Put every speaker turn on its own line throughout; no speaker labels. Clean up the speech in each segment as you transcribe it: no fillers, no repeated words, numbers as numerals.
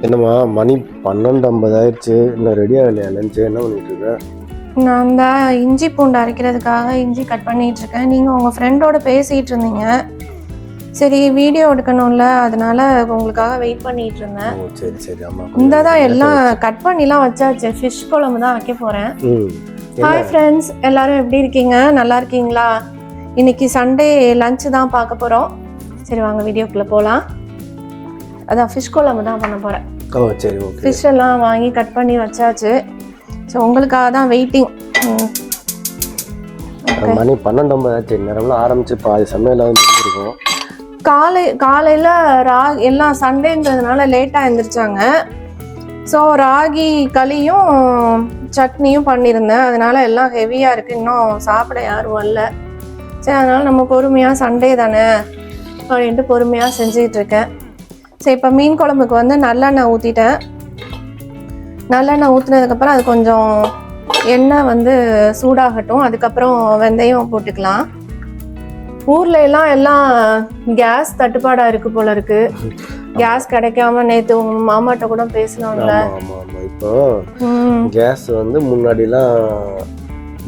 என்னம்மா மணி 12:50 ஆயிடுச்சு, இன்னும் ரெடி ஆகலையா லஞ்சு? என்ன பண்ணிட்டு இருக்க?
நான் தான் இஞ்சி பூண்டு அரைக்கிறதுக்காக இஞ்சி கட் பண்ணிட்டு இருக்கேன். நீங்கள் உங்கள் ஃப்ரெண்டோட பேசிகிட்டு இருந்தீங்க. சரி வீடியோ எடுக்கணும்ல, அதனால உங்களுக்காக வெயிட் பண்ணிட்டு இருந்தேன்.
ஓ சரி சரி. ஆமாம்,
இந்த தான் எல்லாம் கட் பண்ணிலாம் வச்சாச்சு. ஃபிஷ் குழம்பு தான் வைக்க போகிறேன். ஹாய் ஃப்ரெண்ட்ஸ், எல்லாரும் எப்படி இருக்கீங்க? நல்லா இருக்கீங்களா? இன்னைக்கு சண்டே லஞ்சு தான் பார்க்க போகிறோம். சரி வாங்க வீடியோக்குள்ளே போகலாம். அதான் ஃபிஷ் குழம்பு தான் பண்ண போகிறேன்.
ஓ சரி ஓகே.
ஃபிஷ் எல்லாம் வாங்கி கட் பண்ணி வச்சாச்சு. ஸோ உங்களுக்காக தான் வெயிட்டிங்.
மணி 12:50 ஆச்சு, நேரம்லாம் ஆரம்பிச்சு பாதி சமையலாக இருக்கும்.
காலையில் எல்லாம் சண்டேன்றதுனால லேட்டாக எழுந்திரிச்சாங்க. ஸோ ராகி களியும் சட்னியும் பண்ணியிருந்தேன். அதனால எல்லாம் ஹெவியாக இருக்குது, இன்னும் சாப்பிட யாரும் வரல. சரி அதனால் நம்ம பொறுமையாக சண்டே தானே அப்படின்ட்டு பொறுமையாக செஞ்சுக்கிட்டு இருக்கேன். சரி இப்போ மீன் குழம்புக்கு வந்து நல்லெண்ணெய் ஊற்றிட்டேன். நல்லெண்ணெய் ஊற்றினதுக்கப்புறம் அது கொஞ்சம் எண்ணெய் வந்து சூடாகட்டும். அதுக்கப்புறம் வெந்தயம் போட்டுக்கலாம். ஊர்ல எல்லாம் கேஸ் தட்டுப்பாடாக இருக்குது போல இருக்கு. கேஸ் கிடைக்காம நேற்று உங்க மாமாட்ட கூட பேசணும்ல.
இப்போ கேஸ் வந்து முன்னாடிலாம்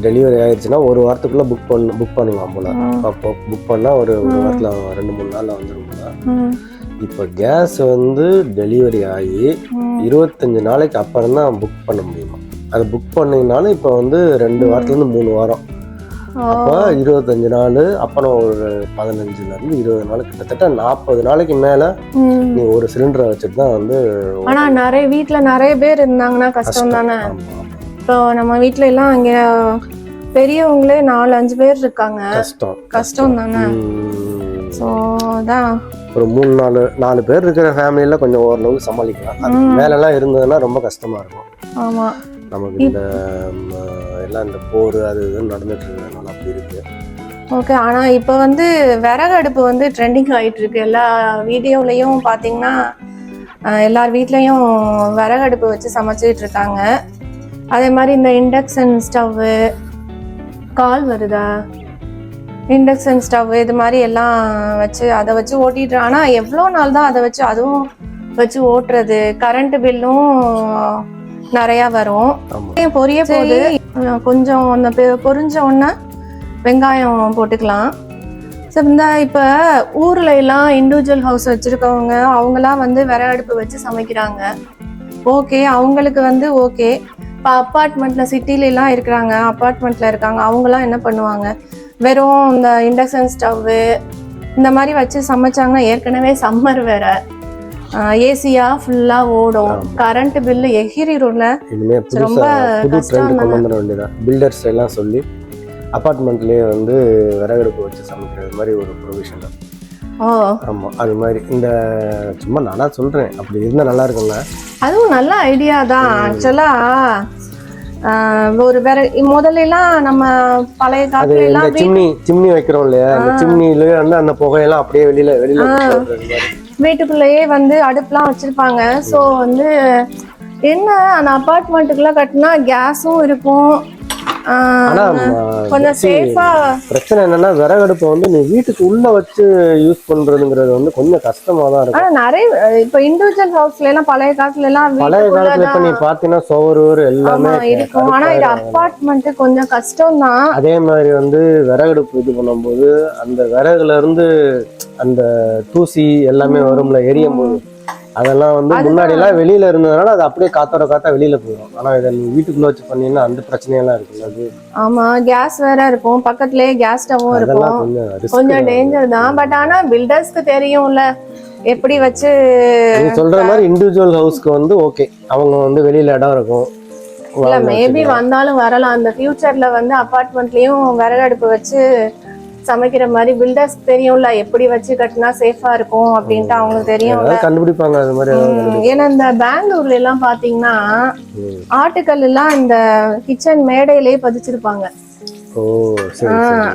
டெலிவரி ஆயிடுச்சுன்னா ஒரு வாரத்துக்குள்ள புக் பண்ணலாம் போல. அப்போ புக் பண்ணால் ஒரு வாரத்தில் 2-3 நாளில் வந்துடும் போல. இப்போ கேஸ் வந்து டெலிவரி ஆகி 25 நாளைக்கு அப்புறம் தான் புக் பண்ண முடியுமா? அது புக் பண்ணிங்கனாலும் இப்போ வந்து 2 வாரத்துலேருந்து 3 வாரம். அப்போ 25 நாள், அப்புறம் ஒரு 15லேருந்து 20 நாள், கிட்டத்தட்ட 40 நாளைக்கு மேலே நீ ஒரு சிலிண்டரை வச்சுட்டு தான் வந்து.
ஆனால் நிறைய வீட்டில் நிறைய பேர் இருந்தாங்கன்னா கஷ்டம் தானே. இப்போ நம்ம வீட்டில எல்லாம் அங்கே பெரியவங்களே 4-5 பேர் இருக்காங்க. கஷ்டம் தானே. ஸோ அதான்
ஒரு 3-4 பேர் இருக்கிற ஃபேமிலியில் கொஞ்சம் ஓரளவுக்கு சமாளிக்கலாம். அது மேலெல்லாம் இருந்ததுன்னா ரொம்ப கஷ்டமாக இருக்கும்.
ஆமாம்,
நமக்கு இந்த எல்லாம் இந்த போர் அது இதுன்னு நடந்துட்டு இருக்கிறதுனால அப்படி இருக்கு.
ஓகே. ஆனால் இப்போ வந்து விறகு அடுப்பு வந்து ட்ரெண்டிங் ஆகிட்டு இருக்கு. எல்லா வீடியோலையும் பார்த்தீங்கன்னா எல்லார் வீட்லேயும் விறகு அடுப்பு வச்சு சமைச்சிட்டு இருக்காங்க. அதே மாதிரி இந்த இண்டக்ஷன் ஸ்டவ்வு, கால் வருதா, இண்டக்ஷன் ஸ்டவ் இது மாதிரி எல்லாம் வச்சு அதை வச்சு ஓட்டிடுறேன். ஆனால் எவ்வளோ நாள் தான் அதை வச்சு அதுவும் வச்சு ஓட்டுறது? கரண்ட் பில்லும் நிறையா வரும். பொரிய போது கொஞ்சம் அந்த பொரிஞ்ச உடனே வெங்காயம் போட்டுக்கலாம். ஸோ இந்த இப்போ ஊரில் எல்லாம் இண்டிவிஜுவல் ஹவுஸ் வச்சுருக்கவங்க அவங்களாம் வந்து விறகு அடுப்பு வச்சு சமைக்கிறாங்க. ஓகே, அவங்களுக்கு வந்து ஓகே. இப்போ அப்பார்ட்மெண்ட்டில் சிட்டிலெலாம் இருக்கிறாங்க, அப்பார்ட்மெண்ட்டில் இருக்காங்க, அவங்களாம் என்ன பண்ணுவாங்க? வெறும் இந்த இண்டக்ஷன் ஸ்டவ்வு இந்த மாதிரி வச்சு சமைச்சாங்கன்னா, ஏற்கனவே சம்மர் வேற, ஏசியா ஃபுல்லா ஓடும், கரண்ட் பில்லு எகிரிடும்ல. ரொம்ப
பில்டர்ஸ் எல்லாம் சொல்லி அப்பார்ட்மெண்ட்லேயே வந்து விறகடுப்பு வச்சு சமைக்கிறது மாதிரி ஒரு ப்ரொவிஷன். ஆமாம், அது மாதிரி இந்த சும்மா நானா சொல்கிறேன், அப்படி இருந்தால் நல்லா இருக்குங்க.
அதுவும் நல்ல ஐடியா தான் ஆக்சுவலாக. ஒரு முதல்லாம் நம்ம பழைய காலத்துல
சிம்னி வைக்கிறோம் இல்லையா, அந்த சிம்னில வந்து அந்த புகையெல்லாம் அப்படியே வெளியில
வீட்டுக்குள்ளேயே வந்து அடுப்புலாம் வச்சிருப்பாங்க. ஸோ வந்து என்ன, அந்த அப்பார்ட்மெண்ட்டுக்குள்ள கட்டினா கேஸும் இருக்கும், கொஞ்சம் சேஃபா.
பிரச்சனை என்னன்னா விறகடுப்பை வந்து நீ வீட்டுக்கு உள்ள வச்சு யூஸ் பண்றதுங்கிறது வந்து கொஞ்சம் கஷ்டமா தான் இருக்கும்.
ஆனா நிறைய இப்ப இண்டிவிஜுவல் ஹவுஸ்ல எல்லாம் பழைய காலத்துல
இப்ப நீ பாத்தீங்கன்னா சோறு எல்லாமே
இருக்கும். ஆனா இது அப்பார்ட்மெண்ட் கொஞ்சம் கஷ்டம் தான்.
அதே மாதிரி வந்து விறகடுப்பு இது பண்ணும்போது அந்த விறகுல இருந்து அந்த தூசி எல்லாமே வரும்ல எரியும் போது, அதெல்லாம் வந்து முன்னாடி எல்லாம் வெளியில இருந்ததுனால அது அப்படியே காத்தா வெளியில போயிடும். ஆனா இதை நீ வீட்டுக்குள்ள வச்சு பண்ணீங்கன்னா அந்த பிரச்சனையெல்லாம் இருக்குல்ல. அது
ஆமா, கேஸ் வேற இருக்கும், பக்கத்துலயே கேஸ் ஸ்டவ்வும் இருக்கும், கொஞ்சம் டேஞ்சர் தான். பட் ஆனா பில்டர்ஸ்க்கு தெரியும்ல எப்படி வச்சு.
நீ சொல்ற மாதிரி இண்டிவிஜுவல் ஹவுஸ்க்கு வந்து ஓகே, அவங்க வந்து வெளியில இடம் இருக்கும்,
இல்ல மேபி வந்தாலும் வரலாம். அந்த ஃபியூச்சர்ல வந்து அப்பார்ட்மெண்ட்லயும் விறகு அடுப்பு வச்சு சமைக்கிற மாதிரி பில்டர்ஸ் தெரியும்ல, எப்படி வச்சு கட்டினா சேஃபா இருக்கும் அப்படின்ட்டு அவங்களுக்கு தெரியும்,
கண்டுபிடிப்பாங்க அது மாதிரி.
ஏன்னா இந்த பெங்களூர்ல எல்லாம் பாத்தீங்கன்னா ஆட்டுக்கல் எல்லாம் இந்த கிச்சன் மேடையிலேயே பதிச்சிருப்பாங்க.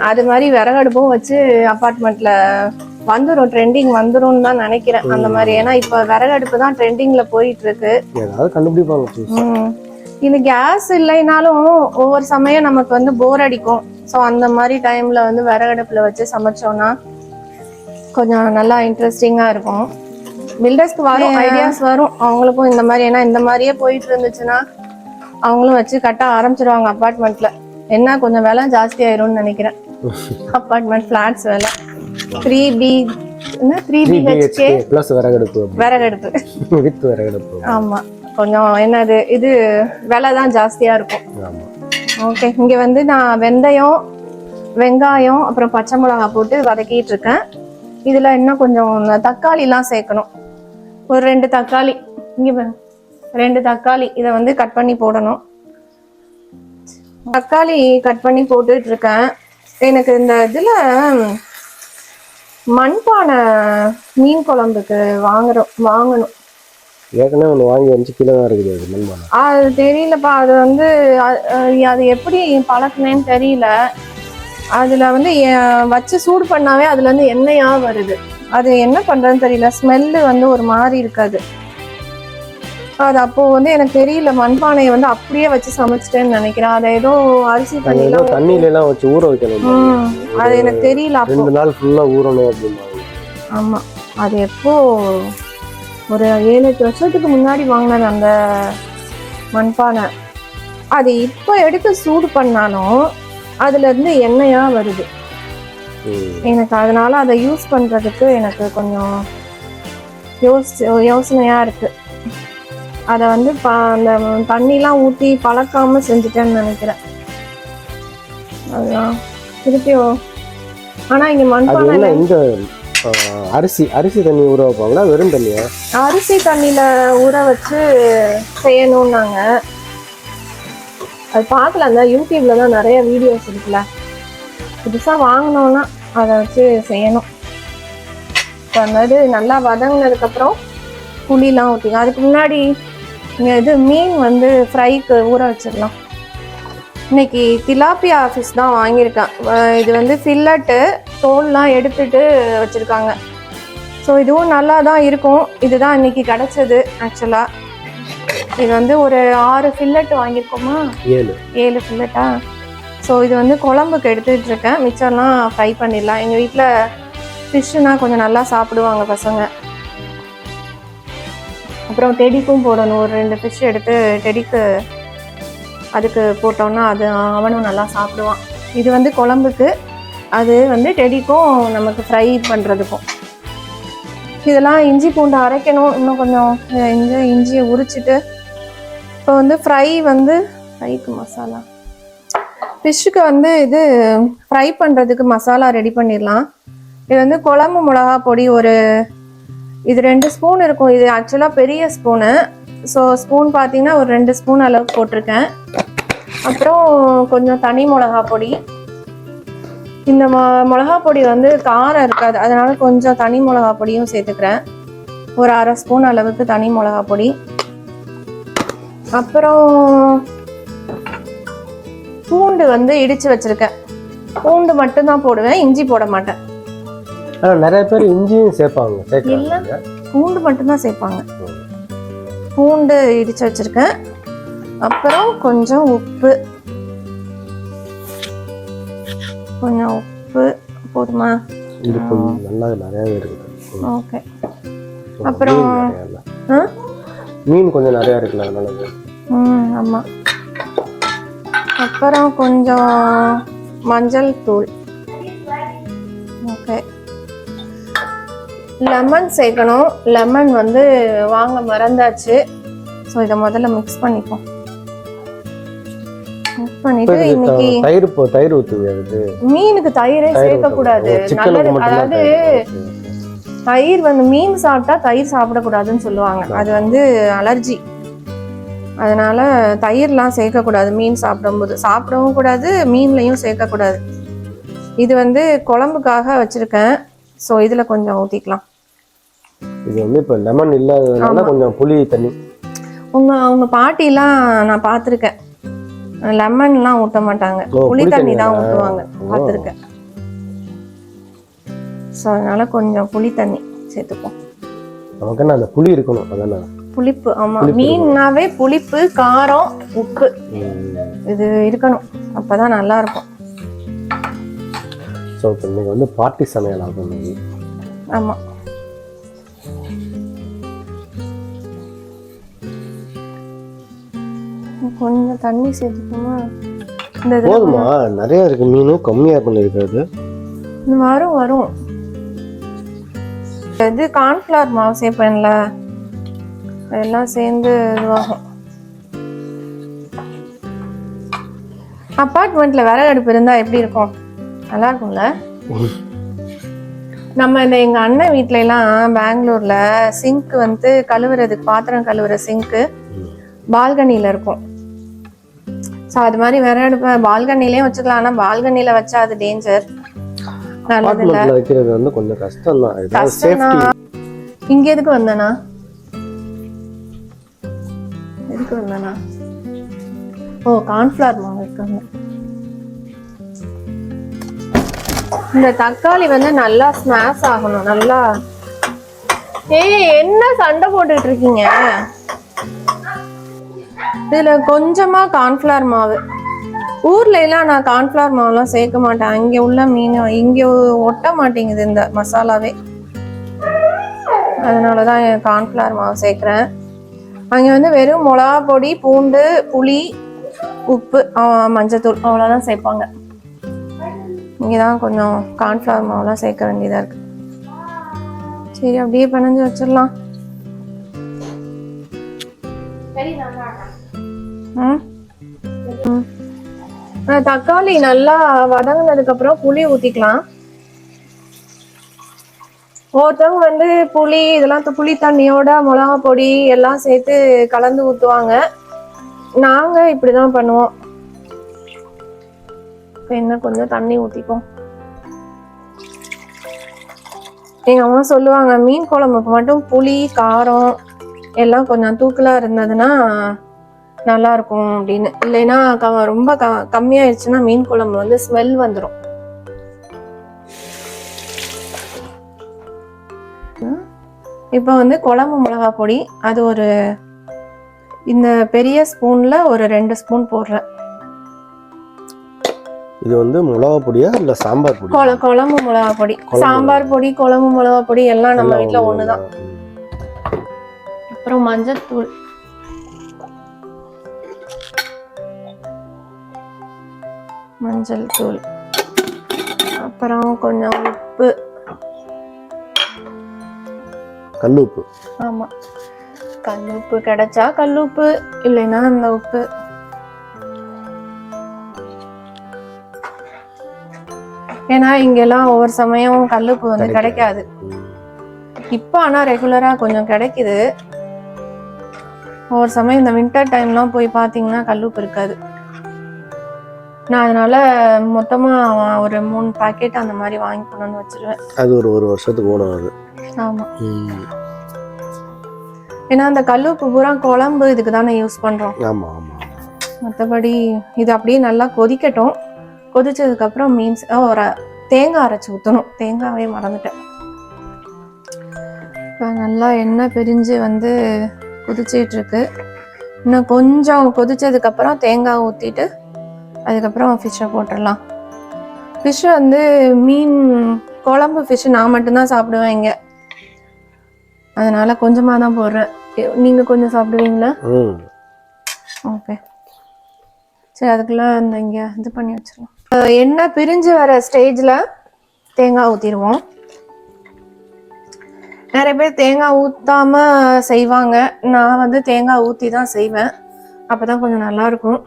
அது மாதிரி விறகடுப்பும் வச்சு அப்பார்ட்மெண்ட்ல வந்துடும், ட்ரெண்டிங் வந்துடும் தான் நினைக்கிறேன் அந்த மாதிரி. ஏன்னா இப்ப விறகடுப்பு தான் ட்ரெண்டிங்ல போயிட்டு இருக்கு. இது கேஸ் இல்லைனாலும் ஒவ்வொரு சமயம் நமக்கு வந்து போர் அடிக்கும். ஸோ அந்த மாதிரி டைம்ல வந்து விறகடுப்புல வச்சு சமைச்சோம்னா கொஞ்சம் நல்லா இன்ட்ரெஸ்டிங்கா இருக்கும். பில்டர்ஸ்க்கு வரும் ஐடியாஸ் வரும் அவங்களுக்கும் இந்த மாதிரி. ஏன்னா இந்த மாதிரியே போயிட்டு இருந்துச்சுன்னா அவங்களும் வச்சு கட்ட ஆரம்பிச்சிருவாங்க அப்பார்ட்மெண்ட்ல. என்ன கொஞ்சம் விலை ஜாஸ்தி ஆயிரும்னு நினைக்கிறேன் அப்பார்ட்மெண்ட் ஃபிளாட்ஸ் விலை. 3BHK
ப்ளஸ் விறகடுப்பு வித் விறகடுப்பு.
ஆமா கொஞ்சம் என்னது இது விலை தான் ஜாஸ்தியா இருக்கும்.
ஆமா.
ஓகே, இங்க வந்து நான் வெந்தயம், வெங்காயம், அப்புறம் பச்சை மிளகாய் போட்டு வதக்கிட்டு இருக்கேன். இதுல இன்னும் கொஞ்சம் தக்காளி எல்லாம் சேர்க்கணும். ஒரு 2 தக்காளி, இங்க 2 தக்காளி இதை வந்து கட் பண்ணி போடணும். தக்காளி கட் பண்ணி போட்டுட்டு இருக்கேன். எனக்கு இந்த இதுல மண்பானை மீன் குழம்புக்கு வாங்கணும்.
ஏற்கனவே ஒன்று வாங்கி வந்து கீழே தான் இருக்குது அது மண்பானை.
அது தெரியலப்பா, அது வந்து அது எப்படி பழக்கினேன்னு தெரியல. அதுல வந்து வச்சு சூடு பண்ணாவே அதுல இருந்து எண்ணெயா வருது. அது என்ன பண்றதுன்னு தெரியல. ஸ்மெல்லு வந்து ஒரு மாதிரி இருக்காது. அது அப்போ வந்து எனக்கு தெரியல. மண்பானையை வந்து அப்படியே வச்சு சமைச்சிட்டேன்னு நினைக்கிறேன். அதை ஏதோ அரிசி
தண்ணியில எல்லாம் வச்சு ஊற வைக்கணும்.
அது எனக்கு தெரியல.
2 நாள் ஃபுல்லா ஊறணும் அப்படின்னாங்க.
ஆமா, அது எப்போ ஒரு 7-8 வருஷத்துக்கு முன்னாடி வாங்கினது அந்த மண்பானை. அது இப்போ எடுத்து சூடு பண்ணாலும் அதுல இருந்து எண்ணெயா வருது எனக்கு. அதனால அதை யூஸ் பண்றதுக்கு எனக்கு கொஞ்சம் யோசனையா இருக்கு. அதை வந்து அந்த தண்ணிலாம் ஊற்றி பழக்காம செஞ்சுட்டேன்னு நினைக்கிறேன். அதுதான் திருப்பியும். ஆனா இங்க மண்பானை
இந்த அரிசி தண்ணி ஊற வைப்பாங்களா, வெறும் தண்ணியா?
அரிசி தண்ணியில ஊற வச்சு செய்யணும்னாங்க. அது பார்க்கல, அந்த யூடியூப்ல தான் நிறைய வீடியோஸ் இருக்குல்ல. புதுசா வாங்கினோன்னா அதை வச்சு செய்யணும். அது நல்லா வதங்கினதுக்கு அப்புறம் புளிலாம் ஊற்றிங்க. அதுக்கு முன்னாடி இது மீன் வந்து ஃப்ரைக்கு ஊற வச்சிடலாம். இன்னைக்கு திலாப்பியா ஃபிஷ் தான் வாங்கியிருக்கேன். இது வந்து ஃபில்லட்டு தோல்லாம் எடுத்துட்டு வச்சிருக்காங்க. ஸோ இதுவும் நல்லா தான் இருக்கும். இதுதான் இன்னைக்கு கிடைச்சது. ஆக்சுவலா இது வந்து ஒரு 6 ஃபில்லட் வாங்கியிருக்கோமா, 7 ஃபில்லட்டா. ஸோ இது வந்து குழம்புக்கு எடுத்துட்டு இருக்கேன். மிச்சம்லாம் ஃப்ரை பண்ணிடலாம். எங்கள் வீட்டில் ஃபிஷ்ஷுனா கொஞ்சம் நல்லா சாப்பிடுவாங்க பசங்க. அப்புறம் டெடிக்கும் போடணும். ஒரு 2 ஃபிஷ் எடுத்து டெடிக்கு அதுக்கு போட்டோம்னா அது அவனும் நல்லா சாப்பிடுவான். இது வந்து குழம்புக்கு, அது வந்து டெடிக்கும் நமக்கு ஃப்ரை பண்ணுறதுக்கும். இதெல்லாம் இஞ்சி பூண்டு அரைக்கணும். இன்னும் கொஞ்சம் இஞ்சியை உரிச்சிட்டு இப்போ வந்து ஃப்ரைக்கு மசாலா, ஃபிஷ்ஷுக்கு வந்து இது ஃப்ரை பண்ணுறதுக்கு மசாலா ரெடி பண்ணிடலாம். இது வந்து குழம்பு மிளகா பொடி இது 2 ஸ்பூன் இருக்கும். இது ஆக்சுவலாக பெரிய ஸ்பூனு. ஸோ ஸ்பூன் பார்த்தீங்கன்னா ஒரு 2 ஸ்பூன் அளவுக்கு போட்டிருக்கேன். அப்புறம் கொஞ்சம் தனி மிளகா பொடி. இந்த மிளகா பொடி வந்து காரம் இருக்காது, அதனால கொஞ்சம் தனி மிளகா பொடியும் சேர்த்துக்கிறேன். ஒரு 1/2 ஸ்பூன் அளவுக்கு தனி மிளகா பொடி. அப்புறம் பூண்டு வந்து இடிச்சு வச்சிருக்கேன். பூண்டு மட்டும்தான் போடுவேன், இஞ்சி போட மாட்டேன்.
நிறைய பேர் இஞ்சியும் சேர்ப்பாங்க.
இல்ல, பூண்டு மட்டும்தான் சேர்ப்பாங்க. பூண்டு இடிச்சு வச்சிருக்கேன். அப்புறம் கொஞ்சம் உப்பு போதுமா? ஓகே. அப்புறம்
மீன் கொஞ்சம் நிறைய இருக்குல்ல, அதனால.
ஆமா. அப்புறம் கொஞ்சம் மஞ்சள் தூள். ஓகே. லெமன் சேர்க்கணும். லெமன் வந்து வாங்க மறந்தாச்சு. ஸோ இதை முதல்ல மிக்ஸ் பண்ணிப்போம். மிக்ஸ் பண்ணிட்டு இன்னைக்கு
தயிர் ஊற்றுது.
மீனுக்கு தயிரே சேர்க்கக்கூடாது, நல்லது. அதாவது தயிர் வந்து மீன் சாப்பிட்டா தயிர் சாப்பிடக்கூடாதுன்னு சொல்லுவாங்க. அது வந்து அலர்ஜி. அதனால தயிர்லாம் சேர்க்கக்கூடாது. மீன் சாப்பிடவும் கூடாது, மீன்லையும் சேர்க்கக்கூடாது. இது வந்து குழம்புக்காக வச்சிருக்கேன். ஸோ இதில் கொஞ்சம் ஊற்றிக்கலாம்.
இது வந்து இப்போ லெமன் இல்லாததுனால கொஞ்சம் புளி தண்ணி.
அவங்க பாட்டிலாம் நான் பார்த்துருக்கேன், லெமன்லாம் ஊற்ற மாட்டாங்க, புளி தண்ணி தான் ஊற்றுவாங்க, பார்த்துருக்கேன். ஸோ அதனால கொஞ்சம் புளி தண்ணி சேர்த்துப்போம்.
நமக்கு அந்த புளி இருக்கணும், அதானே
புளிப்பு. ஆமாம், மீன்னாவே புளிப்பு, காரம், உப்பு இது இருக்கணும், அப்போதான் நல்லா இருக்கும்.
ஸோ இப்போ இன்னைக்கு வந்து பார்ட்டி சமையல் ஆகும்.
ஆமாம். கொஞ்சம் தண்ணி சேர்த்துக்கோமா? இந்த இது
போதுமா? நிறைய இருக்கு மீன், கம்மியா பண்ணிருக்காது.
வரும் வரும். இது கார்ன்ஃப்ளவர் மாவு சேர்ப்பேன்ல, அதெல்லாம் சேர்ந்து இதுவாகும். அப்பார்ட்மெண்ட்ல விறகு அடுப்பு இருந்தா எப்படி இருக்கும்? நல்லா இருக்கும்ல. நம்ம எங்க அண்ணன் வீட்ல எல்லாம் பெங்களூர்ல சிங்க் வந்து கழுவுறதுக்கு, பாத்திரம் கழுவுற சிங்க் பால்கனில இருக்கும். ஸோ அது மாதிரி விறகு அடுப்பு பால்கனிலயும் வச்சுக்கலாம். ஆனா பால்கனில வச்சா அது டேஞ்சர், நல்லது இல்ல.
வைக்கிறது வந்து கொஞ்சம் கஷ்டம் தான்.
இங்க எதுக்கு வந்தனா? எதுக்கு வந்தனா? ஓ, கார்ன்ஃப்ளவர் மாவு இருக்காங்க. இந்த தக்காளி வந்து நல்லா ஸ்மாஷ் ஆகணும். நல்லா. ஏய், என்ன சண்டை போட்டுட்டு இருக்கீங்க? இதுல கொஞ்சமா கார்ன்ஃப்ளவர் மாவு. ஊர்ல எல்லாம் நான் கார்ன்ஃப்ளவர் மாவுலாம் சேர்க்க மாட்டேன். இங்க உள்ள மீன் இங்க ஒட்ட மாட்டேங்குது இந்த மசாலாவே. அதனாலதான் கார்ன்ஃப்ளவர் மாவு சேர்க்கிறேன். அங்க வந்து வெறும் மிளகா பொடி, பூண்டு, புளி, உப்பு, மஞ்சத்தூள் அவ்வளோதான் சேர்ப்பாங்க. இங்கதான் கொஞ்சம் கார்ன்ஃப்ளவர் மாவுலாம் சேர்க்க வேண்டியதா இருக்கு. சரி, அப்படியே பிணைஞ்சு வச்சிடலாம். தக்காளி நல்லா வதங்கினதுக்கு அப்புறம் புளி ஊத்திக்கலாம். ஒருத்தவங்க வந்து புளி இதெல்லாம் புளி தண்ணியோட மிளகா பொடி எல்லாம் சேர்த்து கலந்து ஊத்துவாங்க. நாங்க இப்படிதான் பண்ணுவோம். என்ன கொஞ்சம் தண்ணி ஊத்திப்போம். எங்க அம்மா சொல்லுவாங்க, மீன் குழம்புக்கு மட்டும் புளி காரம் எல்லாம் கொஞ்சம் தூக்கலா இருந்ததுன்னா நல்லா இருக்கும் அப்படின்னு. இல்லைன்னா ரொம்ப கம்மியாயிடுச்சுன்னா மீன் குழம்பு வந்து ஸ்மெல் வந்துடும். இப்போ வந்து குழம்பு மிளகா பொடி அது ஒரு இந்த பெரிய ஸ்பூன்ல ஒரு 2 ஸ்பூன் போடுறேன்.
இது வந்து மிளகா பொடியா இல்ல சாம்பார் பொடி?
குழம்பு மிளகா பொடி. சாம்பார் பொடி, குழம்பு மிளகா பொடி எல்லாம் நம்ம வீட்டுல ஒண்ணுதான். அப்புறம் மஞ்சத்தூள், மஞ்சள் தூள், அப்புறம் கொஞ்சம் உப்பு,
கல்லுப்பு.
ஆமா, கல்லுப்பு கிடைச்சா கல்லுப்பு, இல்லைன்னா அந்த உப்பு. ஏன்னா இங்கெல்லாம் ஒவ்வொரு சமயம் கல்லுப்பு வந்து கிடைக்காது. இப்ப ஆனா ரெகுலரா கொஞ்சம் கிடைக்குது. ஒவ்வொரு சமயம் இந்த வின்டர் டைம்லாம் போய் பாத்தீங்கன்னா கல்லுப்பு இருக்காது. நான் அதனால மொத்தமா ஒரு 3 பாக்கெட் அந்த மாதிரி வாங்கி கொண்டு வந்து வச்சிருவேன்.
அது ஒரு வருஷத்துக்கு ஓடும்.
ஆமா, ஏன்னா அந்த கல்லுப்பு பூரா குழம்பு இதுக்கு தானே யூஸ் பண்றோம்.
ஆமா ஆமா.
மற்றபடி இது அப்படியே நல்லா கொதிக்கட்டும். கொதிச்சதுக்கு அப்புறம் மீன்ஸ் ஒரு தேங்காய் அரைச்சி ஊற்றணும். தேங்காவே மறந்துட்டேன். இப்போ நல்லா எண்ணெய் பிரிஞ்சு வந்து கொதிச்சிட்டு இருக்கு. இன்னும் கொஞ்சம் கொதிச்சதுக்கு அப்புறம் தேங்காய் ஊற்றிட்டு அதுக்கப்புறம் ஃபிஷ்ஷை போட்டுடலாம். ஃபிஷ்ஷை வந்து மீன் குழம்பு ஃபிஷ்ஷு நான் மட்டும்தான் சாப்பிடுவேன் இங்கே, அதனால கொஞ்சமாக தான் போடுறேன். நீங்கள் கொஞ்சம் சாப்பிடுவீங்களா? ஓகே, சரி. அதுக்குள்ள அந்த இங்கே இது பண்ணி வச்சிடலாம். எண்ணெய் பிரிஞ்சு வர ஸ்டேஜில் தேங்காய் ஊற்றிடுவோம். நிறைய பேர் தேங்காய் ஊற்றாம செய்வாங்க. நான் வந்து தேங்காய் ஊற்றி தான் செய்வேன். அப்போ தான் கொஞ்சம் நல்லாயிருக்கும்.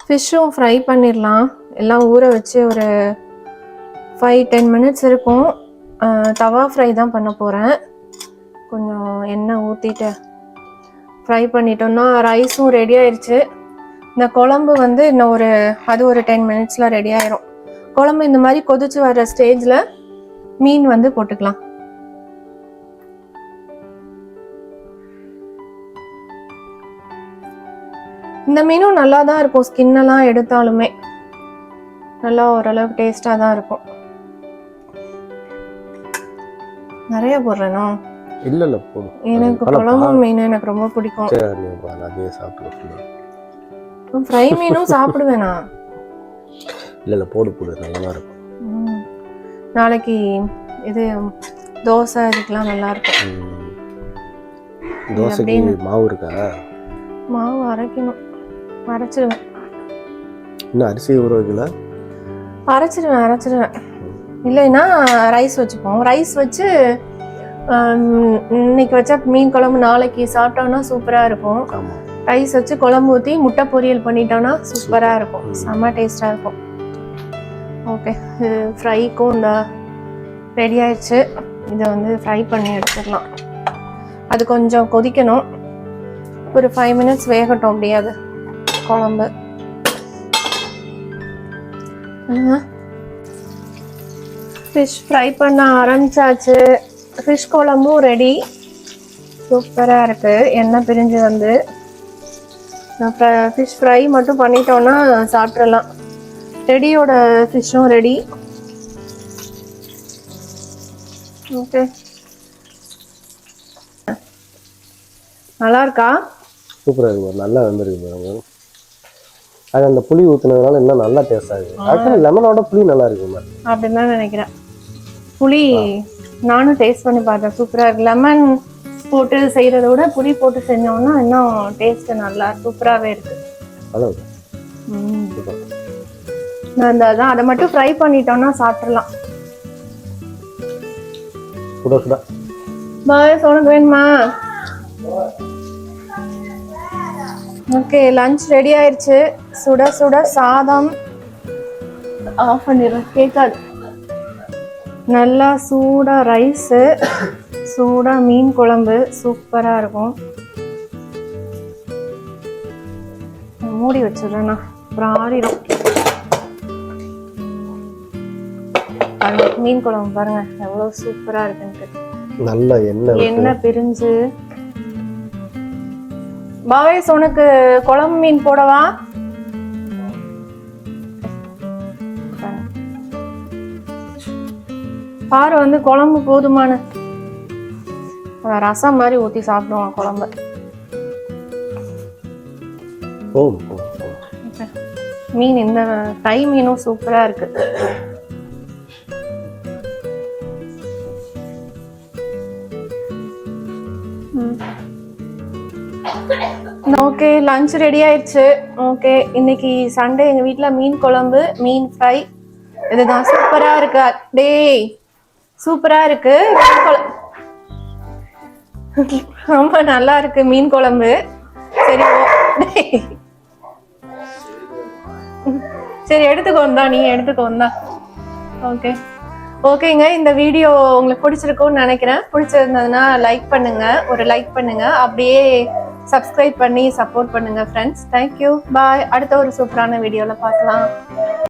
ஃபிஷ்ஷும் ஃப்ரை பண்ணிடலாம். எல்லாம் ஊற வச்சு ஒரு 5-10 மினிட்ஸ் இருக்கும். தவா ஃப்ரை தான் பண்ண போகிறேன். கொஞ்சம் எண்ணெய் ஊற்றிட்டு ஃப்ரை பண்ணிட்டோம்னா ரைஸும் ரெடி ஆயிடுச்சு. இந்த குழம்பு வந்து இன்னும் ஒரு 10 மினிட்ஸில் ரெடி ஆயிரும். குழம்பு இந்த மாதிரி கொதிச்சு வர்ற ஸ்டேஜில் மீன் வந்து போட்டுக்கலாம். இந்த மீனும் நல்லா தான் இருக்கும். ஸ்கின்னெல்லாம் எடுத்தாலுமே நல்லா ஓரளவுக்கு டேஸ்டாக தான் இருக்கும். நிறைய போடுறேனோ?
இல்ல போடும்.
எனக்கு குழம்பு மீன் எனக்கு ரொம்ப பிடிக்கும். ஃப்ரை மீனும் சாப்பிடுவேனா?
இல்ல போடு நல்லா இருக்கும்.
நாளைக்கு இது தோசை இதுக்கெல்லாம் நல்லா இருக்கும்.
தோசைக்கு மாவு இருக்கா?
மாவு அரைக்கணும், அரைச்சிடுவேன்.
இன்னும் அரிசி ஊற வைக்கல?
அரைச்சிடுவேன். இல்லைன்னா ரைஸ் வச்சுப்போம். ரைஸ் வச்சு இன்னைக்கு வச்சா மீன் குழம்பு நாளைக்கு சாப்பிட்டோம்னா சூப்பராக இருக்கும். ரைஸ் வச்சு குழம்பு ஊற்றி முட்டை பொரியல் பண்ணிட்டோம்னா சூப்பராக இருக்கும், செம்ம டேஸ்டாக இருக்கும். ஓகே, ஃப்ரைக்கும் இந்த ரெடி ஆயிடுச்சு. இதை வந்து ஃப்ரை பண்ணி எடுத்துடலாம். அது கொஞ்சம் கொதிக்கணும், ஒரு 5 minutes வேகட்டும். அப்படியாது குழம்பு. ஃபிஷ் ஃப்ரை பண்ண ஆரம்பிச்சாச்சு. ஃபிஷ் குழம்பும் ரெடி, சூப்பராக இருக்கு. எண்ணெய் பிரிஞ்சு வந்து ஃபிஷ் ஃப்ரை மட்டும் பண்ணிட்டோம்னா சாப்பிட்றலாம். ரெடியோட ஃபிஷ்ஷும் ரெடி. ஓகே, நல்லா இருக்கா?
சூப்பராக இருக்கு, நல்லா வந்துருக்கு பாருங்க. அது அந்த புளி ஊற்றுனதுனால இன்னும் நல்லா டேஸ்டாக இருக்குது. ஆக்சுவலி லெமனோட புளி நல்லா இருக்குங்க
அப்படின்னு தான் நினைக்கிறேன். புளி நானும் டேஸ்ட் பண்ணி பார்த்தேன், சூப்பராக இருக்கு. லெமன் போட்டு செய்கிறத விட புளி போட்டு செஞ்சோம்னா இன்னும் டேஸ்ட் நல்லா சூப்பராகவே இருக்கு. அதை மட்டும் ஃப்ரை பண்ணிட்டோம்னா சாப்பிட்றலாம். பாய், உனக்கு வேணுமா? ஓகே, லஞ்ச் ரெடி ஆயிடுச்சு. சுட சுட சாதம். ஆஃப் பண்ணிடுறேன், கேட்காது. நல்லா சூடா ரைஸு, சூடா மீன் குழம்பு, சூப்பரா இருக்கும். மூடி வச்சிடுறேண்ணா, அப்புறம் ஆறிடும். மீன் குழம்பு பாருங்க எவ்வளவு சூப்பரா இருக்குன்ட்டு.
நல்ல எண்ணெய்
பிரிஞ்சு. பாவேஸ், உனக்கு குழம்பு மீன் போடவா? பாரு வந்து குழம்பு போதுமான ரசம் மாதிரி ஊத்தி சாப்பிடுவான் குழம்பு. மீன் இந்த தை மீனும் சூப்பரா இருக்கு. ஓகே, லஞ்ச் ரெடி ஆயிடுச்சு. ஓகே, இன்னைக்கு சண்டே எங்க வீட்ல மீன் குழம்பு, மீன் ஃப்ரை, இதுதான். சூப்பரா இருக்கு. டேய், சூப்பரா இருக்கு. ரொம்ப நல்லா இருக்கு மீன் குழம்பு. சரி சரி, எடுத்துக்கோந்தா, நீ எடுத்துக்கோந்தா. ஓகே ஓகேங்க, இந்த வீடியோ உங்களுக்கு பிடிச்சிருக்கும்னு நினைக்கிறேன். பிடிச்சிருந்ததுன்னா லைக் பண்ணுங்க, ஒரு லைக் பண்ணுங்க. அப்படியே சப்ஸ்கிரைப் பண்ணி சப்போர்ட் பண்ணுங்க ஃப்ரெண்ட்ஸ். தேங்க்யூ, பாய். அடுத்த ஒரு சூப்பரான வீடியோவில் பார்க்கலாம்.